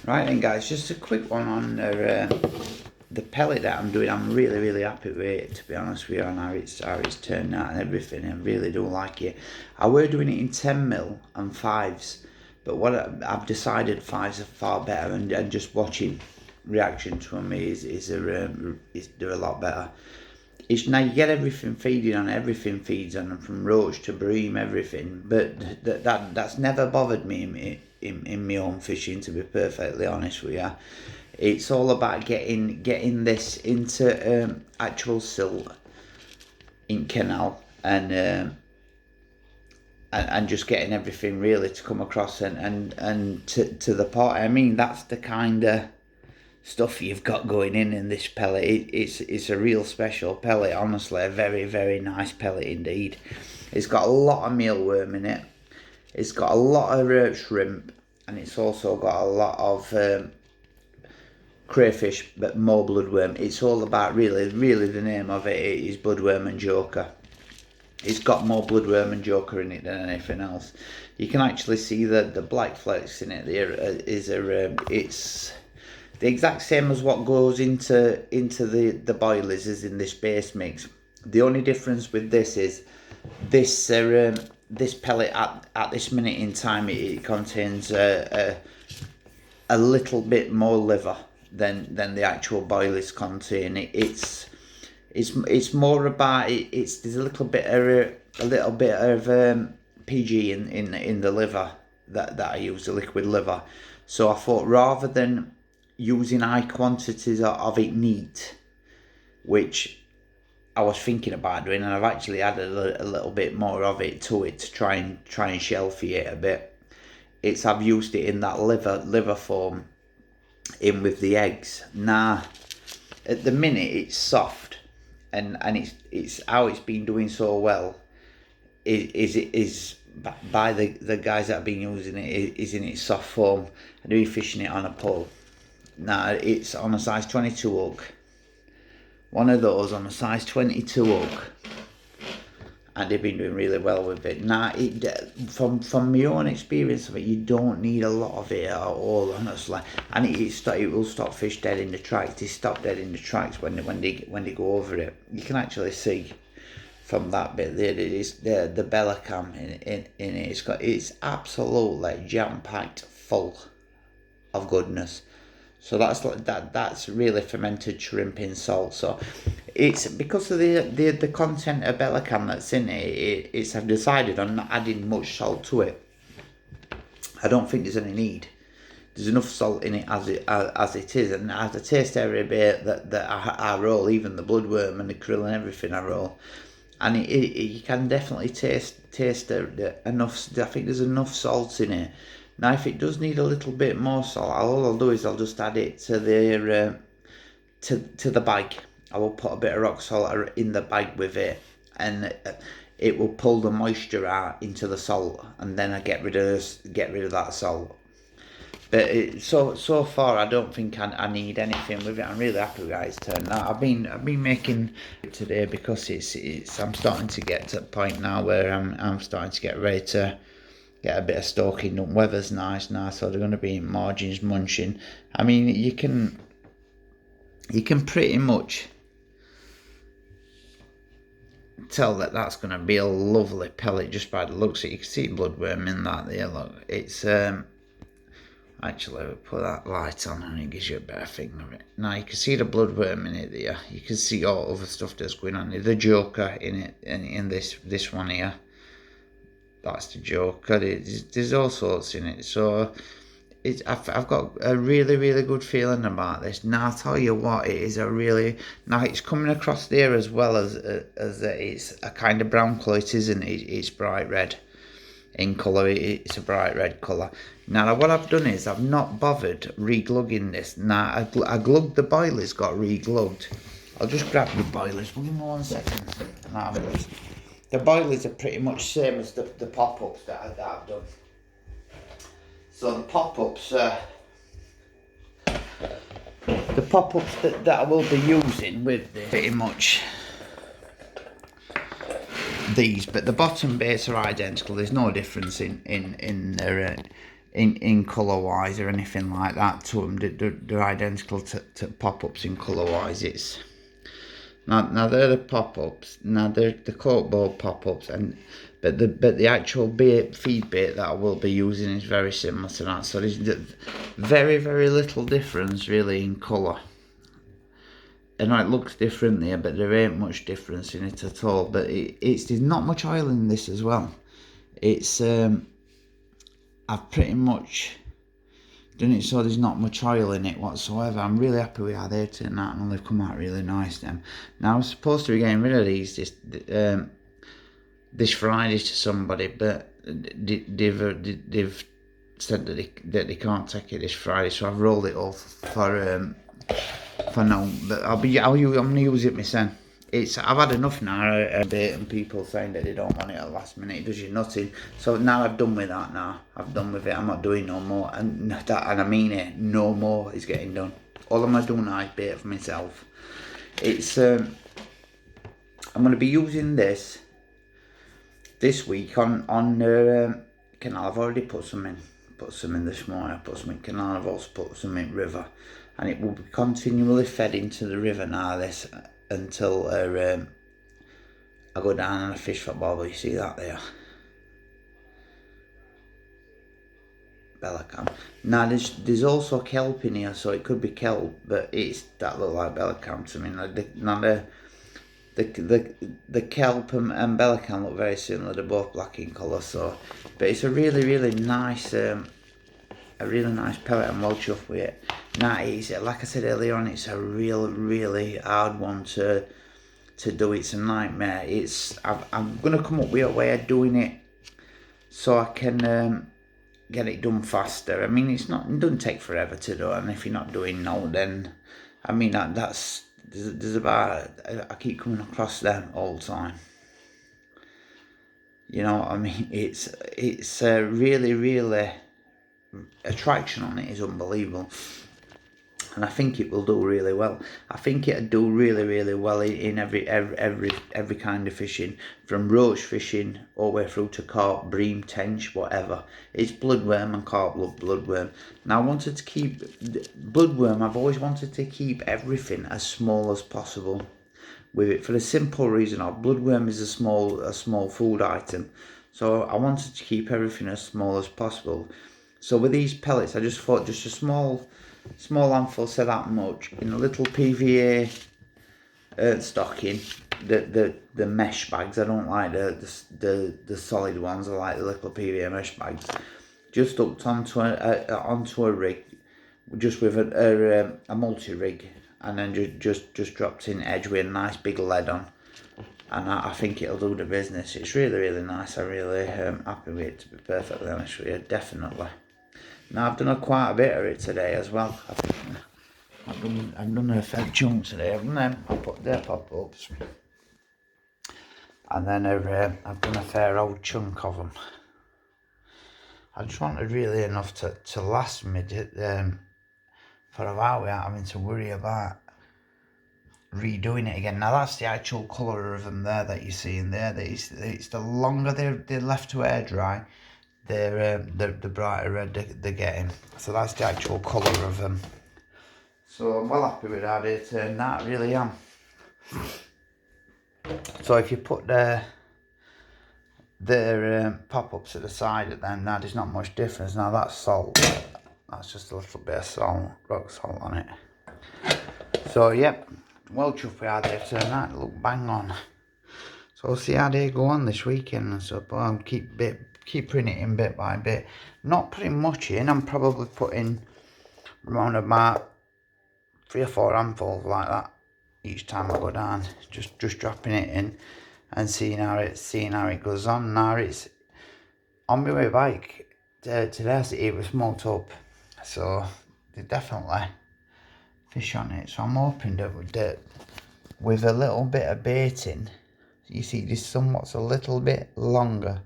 Right then guys, just a quick one on the pellet that I'm doing. I'm really happy with it, to be honest with you, and how it's turned out and everything. I really do like it. I were doing it in 10mm and 5s, but what I've decided 5s are far better, and just watching reaction to them is they're a lot better. It's now you get everything feeding on, everything feeds on them, from roach to bream, everything. But that's never bothered me in my own fishing, to be perfectly honest with you. It's all about getting this into actual silt in canal, and just getting everything really to come across and to the pot. I mean, that's the kind of stuff you've got going in this pellet. It's a real special pellet, honestly. A very nice pellet indeed. It's got a lot of mealworm in it. It's got a lot of shrimp, and it's also got a lot of crayfish, but more bloodworm. It's all about really the name of it is bloodworm and joker. It's got more bloodworm and joker in it than anything else. You can actually see the black flecks in it. It's the exact same as what goes into the boilies is in this base mix. The only difference with this is this pellet at this minute in time, it contains a little bit more liver than the actual boilies contain. It's more about it's there's a little bit of PG in the liver that I use, the liquid liver. So I thought, rather than using high quantities of it neat, which I was thinking about doing, and I've actually added a little bit more of it to it to try and shelfie it a bit. I've used it in that liver form in with the eggs. Now at the minute it's soft, and it's how it's been doing so well is by the guys that have been using it is in its soft form, and they're fishing it on a pole. Now it's on a size 22 hook, one of those on a size 22 hook, and they've been doing really well with it. Now, from my own experience of it, you don't need a lot of it at all, honestly, and it will stop fish dead in the tracks. They stop dead in the tracks when they go over it. You can actually see from that bit there, it is the bella cam in it. It's absolutely jam packed full of goodness. So that's really fermented shrimp in salt. So it's because of the content of Bellicam that's in it. I've decided on not adding much salt to it. I don't think there's any need. There's enough salt in it as it is, and as I taste every bit that I roll, even the bloodworm and the krill and everything I roll, and you can definitely taste enough. I think there's enough salt in it. Now, if it does need a little bit more salt, all I'll do is I'll just add it to the bag. I will put a bit of rock salt in the bag with it, and it will pull the moisture out into the salt, and then I get rid of that salt. But so far, I don't think I need anything with it. I'm really happy with how it's turned out. I've been making it today because I'm starting to get to the point now where I'm starting to get ready to get a bit of stalking done. Weather's nice now, so they're going to be in margins munching. I mean, you can pretty much tell that that's going to be a lovely pellet just by the looks of it. You can see bloodworm in that there. Look, it's actually, we'll put that light on and it gives you a better thing of it. Now you can see the bloodworm in it there. You can see all other stuff that's going on. The joker in it, and in this one here. That's the joker. There's all sorts in it. So I've got a really good feeling about this. Now I'll tell you what, now it's coming across there as well as it's a kind of brown colour. It isn't. It's bright red in colour. It's a bright red colour. Now what I've done is I've not bothered re-glugging this. Now I glugged the boilers, got re-glugged. I'll just grab the boilers. Give me 1 second. Now the boilers are pretty much same as the pop-ups that I've done. So the pop-ups that I will be using with pretty much these, but the bottom base are identical. There's no difference in in colour wise or anything like that to them. They're identical to pop-ups in colour wise. It's now they're the pop-ups. Now they're the cork board pop-ups, but the actual bait, feed bait that I will be using is very similar to that. So there's very little difference really in colour. I know it looks different there, but there ain't much difference in it at all. But there's not much oil in this as well. It's I've pretty much done it so there's not much oil in it whatsoever. I'm really happy with how they turned out, and they've come out really nice. Them. Now I was supposed to be getting rid of these this Friday to somebody, but they've said that they can't take it this Friday, so I've rolled it off for now. But I'm gonna use it myself. I've had enough now of bait and people saying that they don't want it at the last minute. It does you nothing. So now I've done with that. Now I've done with it. I'm not doing no more, and I mean it. No more is getting done. All I'm gonna do now is bait for myself. It's I'm gonna be using this week on canal. I've already put some in this morning. I put some in canal. I've also put some in river, and it will be continually fed into the river now. This until I go down and I fish for bobber. You see that there? Bella cam. Now there's also kelp in here, so it could be kelp, but that look like bella cam to me. Now the kelp and bella cam look very similar. They're both black in colour, so but it's a really nice pellet. I'm well chuffed with it. Now it's, like I said earlier on, it's a really hard one to do. It's a nightmare. I'm gonna come up with a way of doing it so I can get it done faster. I mean, it doesn't take forever to do, and if you're not doing now, then I mean there's about, I keep coming across them all the time. You know what I mean? It's really attraction on it is unbelievable, and I think it will do really well. I think it'll do really well in every kind of fishing, from roach fishing all the way through to carp, bream, tench, whatever. It's bloodworm, and carp love bloodworm. Now I wanted to keep bloodworm. I've always wanted to keep everything as small as possible with it, for the simple reason of bloodworm is a small food item, so I wanted to keep everything as small as possible. So with these pellets, I just thought just a small handful, say that much, in a little PVA stocking. The mesh bags. I don't like the solid ones. I like the little PVA mesh bags. Just hooked onto a rig, just with a multi rig, and then just dropped in edge with a nice big lead on. And I think it'll do the business. It's really nice. I'm really happy with it, to be perfectly honest with you. Definitely. Now I've done quite a bit of it today as well. I've done a fair chunk today, haven't I? I put their pop-ups, and then I've done a fair old chunk of them. I just wanted really enough to last me for a while without having to worry about redoing it again. Now that's the actual colour of them there that you see in there. It's the longer they're left to air dry, the brighter red they're getting. So that's the actual colour of them. So I'm well happy with how they turned out, really am. So if you put their pop-ups at the side of them, now there's not much difference. Now that's salt. That's just a little bit of salt, rock salt on it. So yep, well chuffed with how they've turned out. They look bang on. So we'll see how they go on this weekend and stuff. But I'll keep putting it in bit by bit. Not putting much in. I'm probably putting around about 3 or 4 handfuls like that each time I go down. Just dropping it in and seeing how it goes on. Now it's on my way back today. It was smoked up, so they definitely fish on it. So I'm hoping that with a little bit of baiting, you see this somewhat's a little bit longer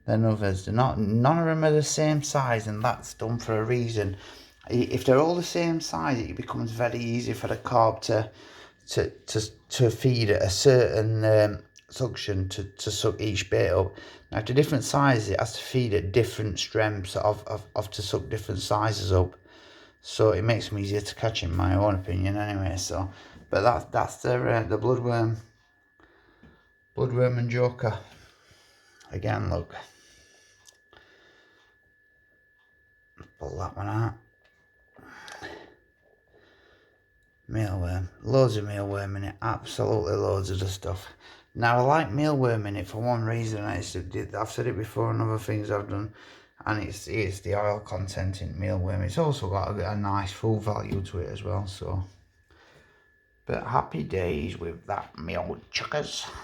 than others. None of them are the same size, and that's done for a reason. If they're all the same size, it becomes very easy for the carp to feed at a certain suction to suck each bait up. Now to different sizes, it has to feed at different strengths of to suck different sizes up. So it makes them easier to catch, in my own opinion, anyway. So, but that's the bloodworm and joker. Again, look, pull that one out. Mealworm, loads of mealworm in it, absolutely loads of the stuff. Now I like mealworm in it for one reason, I've said it before on other things I've done, and it's the oil content in mealworm. It's also got a nice food value to it as well. So, but happy days with that meal chuckers.